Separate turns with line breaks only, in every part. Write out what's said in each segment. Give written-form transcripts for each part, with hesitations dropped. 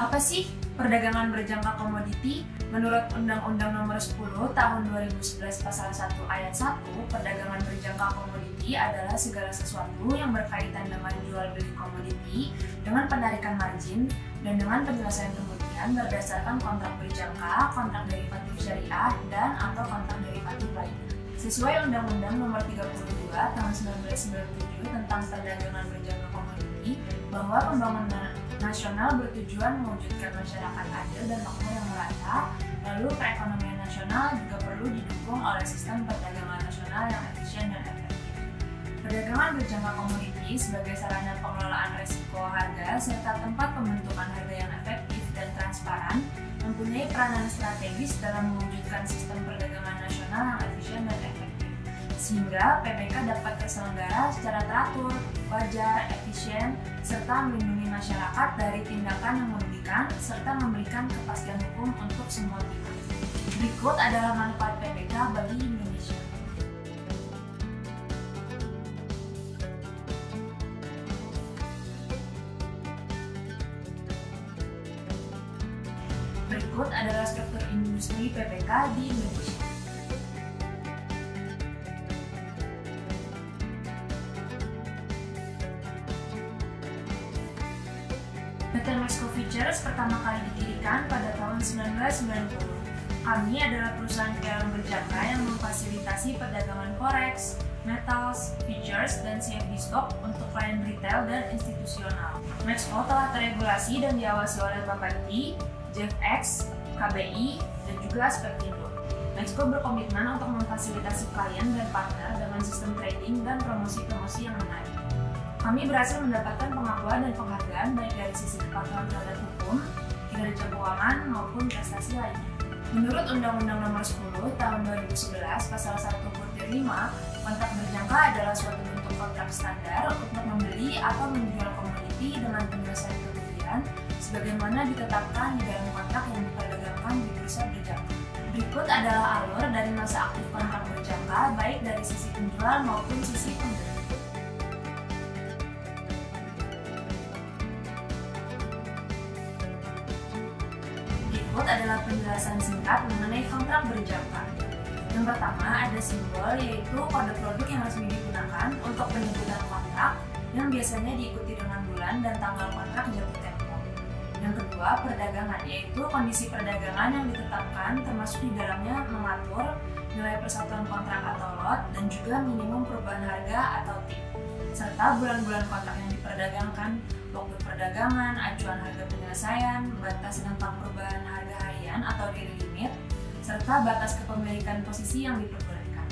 Apa sih perdagangan berjangka komoditi? Menurut Undang-Undang Nomor 10 Tahun 2011 Pasal 1 Ayat 1, perdagangan berjangka komoditi adalah segala sesuatu yang berkaitan dengan jual beli komoditi dengan penarikan margin dan dengan penyelesaian kemudian berdasarkan kontrak berjangka, kontrak derivatif syariah, dan atau kontrak derivatif lainnya. Sesuai Undang-Undang Nomor 32 Tahun 1997 tentang perdagangan berjangka komoditi, bahwa pembangunan nasional bertujuan mewujudkan masyarakat adil dan makmur yang merata, lalu perekonomian nasional juga perlu didukung oleh sistem perdagangan nasional yang efisien dan efektif. Perdagangan berjangka komoditi sebagai sarana pengelolaan risiko harga serta tempat pembentukan harga yang efektif dan transparan mempunyai peranan strategis dalam mewujudkan sistem perdagangan nasional yang efisien dan efektif, sehingga PBK dapat terselenggara secara teratur, wajar, efisien, serta melindungi masyarakat dari tindakan yang merugikan, serta memberikan kepastian hukum untuk semua pihak. Berikut adalah manfaat PBK bagi Indonesia. Berikut adalah struktur industri PBK di Indonesia. PT Mexco Futures pertama kali didirikan pada tahun 1990. Kami adalah perusahaan piagam berjangka yang memfasilitasi perdagangan forex, metals, futures, dan CFD stock untuk klien retail dan institusional. Mexco telah teregulasi dan diawasi oleh Bapepti, JFX, KBI, dan juga Aspektindo. Mexco berkomitmen untuk memfasilitasi klien dan partner dengan sistem trading dan promosi-promosi yang menarik. Kami berhasil mendapatkan pengakuan dan penghargaan baik dari sisi kepatuhan terhadap hukum, kinerja keuangan, maupun prestasi lainnya. Menurut Undang-Undang Nomor 10 Tahun 2011 Pasal 1 Butir 5, kontrak berjangka adalah suatu bentuk kontrak standar untuk membeli atau menjual komoditi dengan penyelesaian kemudian sebagaimana ditetapkan di dalam kontrak yang diperdagangkan di bursa berjangka. Berikut adalah alur dari masa aktif kontrak berjangka baik dari sisi penjual maupun sisi pembeli. Berikut adalah penjelasan singkat mengenai kontrak berjangka. Yang pertama ada simbol, yaitu kode produk yang resmi digunakan untuk penyebutan kontrak yang biasanya diikuti dengan bulan dan tanggal kontrak jatuh tempo. Yang kedua, perdagangan, yaitu kondisi perdagangan yang ditetapkan termasuk di dalamnya mengatur nilai persatuan kontrak atau lot dan juga minimum perubahan harga atau tip, serta bulan-bulan kontrak yang diperdagangkan, waktu perdagangan, acuan harga penyelesaian, batas dampak perubahan harga harian atau daily limit, serta batas kepemilikan posisi yang diperbolehkan.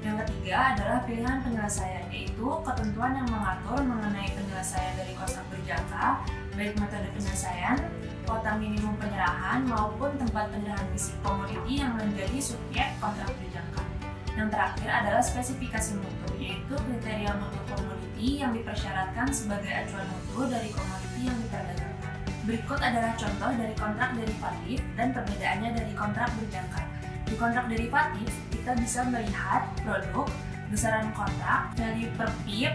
Yang ketiga adalah pilihan penyelesaian, yaitu ketentuan yang mengatur mengenai penyelesaian dari kontrak berjangka, baik metode penyelesaian, kuota minimum penyerahan, maupun tempat penyerahan fisik komoditi yang menjadi subjek kontrak berjangka. Yang terakhir adalah spesifikasi mutu, yaitu kriteria mutu komoditi yang dipersyaratkan sebagai acuan mutu dari komoditi yang diperdagangkan. Berikut adalah contoh dari kontrak derivatif dan perbedaannya dari kontrak berjangka. Di kontrak derivatif, kita bisa melihat produk, besaran kontrak, value per pip,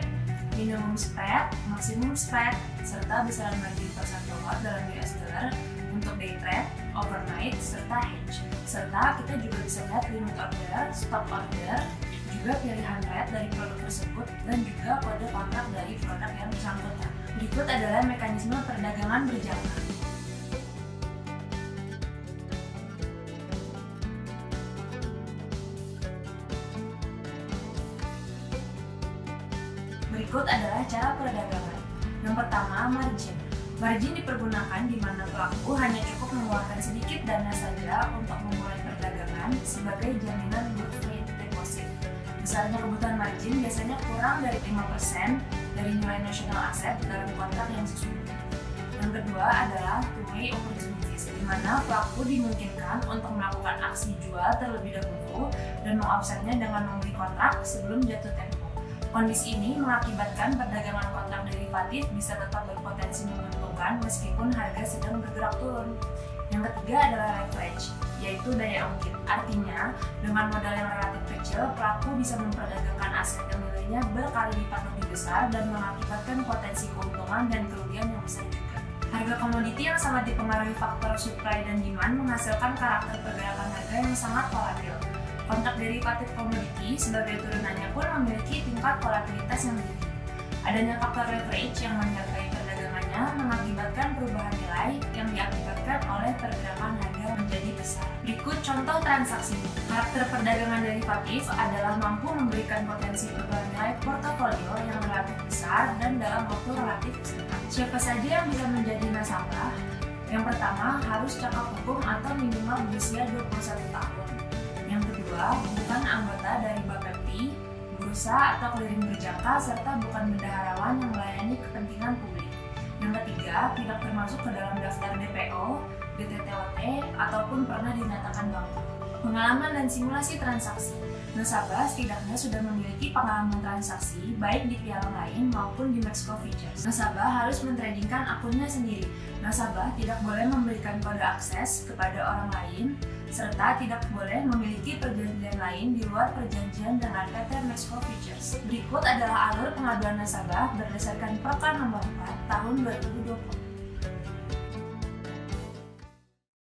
minimum spread, maksimum spread, serta besaran margin per satu lot dalam US dollar untuk day trade, overnight, serta hedge. Serta kita juga bisa lihat limit order, stop order, juga pilihan rate dari produk tersebut, dan juga kode kontrak dari produk yang bersangkutan. Berikut adalah mekanisme perdagangan berjangka. Berikut adalah cara perdagangan. Yang pertama, margin. Margin dipergunakan di mana pelaku hanya cukup mengeluarkan sedikit dana saja untuk memulai perdagangan sebagai jaminan good faith deposit. Besarnya kebutuhan margin biasanya kurang dari 5% dari nilai national asset dalam kontrak yang sesungguhnya. Yang kedua adalah two-way opportunities, di mana pelaku dimungkinkan untuk melakukan aksi jual terlebih dahulu dan mengoffsetnya dengan membeli kontrak sebelum jatuh tempo. Kondisi ini mengakibatkan perdagangan kontrak derivatif bisa tetap berpotensi menguntungkan meskipun harga sedang bergerak turun. Yang ketiga adalah leverage, yaitu daya ungkit. Artinya, dengan modal yang relatif kecil, pelaku bisa memperdagangkan aset yang nilainya berkali lipat lebih besar dan mengakibatkan potensi keuntungan dan kerugian yang besar juga. Harga komoditi yang sangat dipengaruhi faktor supply dan demand menghasilkan karakter pergerakan harga yang sangat volatil. Kontrak derivatif komoditi sebagai turunannya pun memiliki tingkat volatilitas yang tinggi. Adanya faktor leverage yang menyertai perdagangannya mengakibatkan perubahan nilai yang diakibatkan oleh pergerakan harga menjadi besar. Berikut contoh transaksi. Karakter perdagangan derivatif adalah mampu memberikan potensi perubahan nilai portofolio yang relatif besar dan dalam waktu relatif singkat. Siapa saja yang bisa menjadi nasabah? Yang pertama, harus cakap hukum atau minimal berusia 21 tahun. Yang kedua, bukan anggota dari Bapepti, bursa atau clearing berjangka, serta bukan bendaharawan yang melayani kepentingan publik. Yang ketiga, tidak termasuk ke dalam daftar DPO, DTTOT, ataupun pernah dinyatakan bangkrut. Pengalaman dan simulasi transaksi. Nasabah setidaknya sudah memiliki pengalaman transaksi baik di piala lain maupun di Mexco Futures. Nasabah harus mentradingkan akunnya sendiri. Nasabah tidak boleh memberikan kode akses kepada orang lain, serta tidak boleh memiliki perjanjian lain di luar perjanjian dengan PT Mexco Futures. Berikut adalah alur pengaduan nasabah berdasarkan Perka nomor 4 tahun 2020.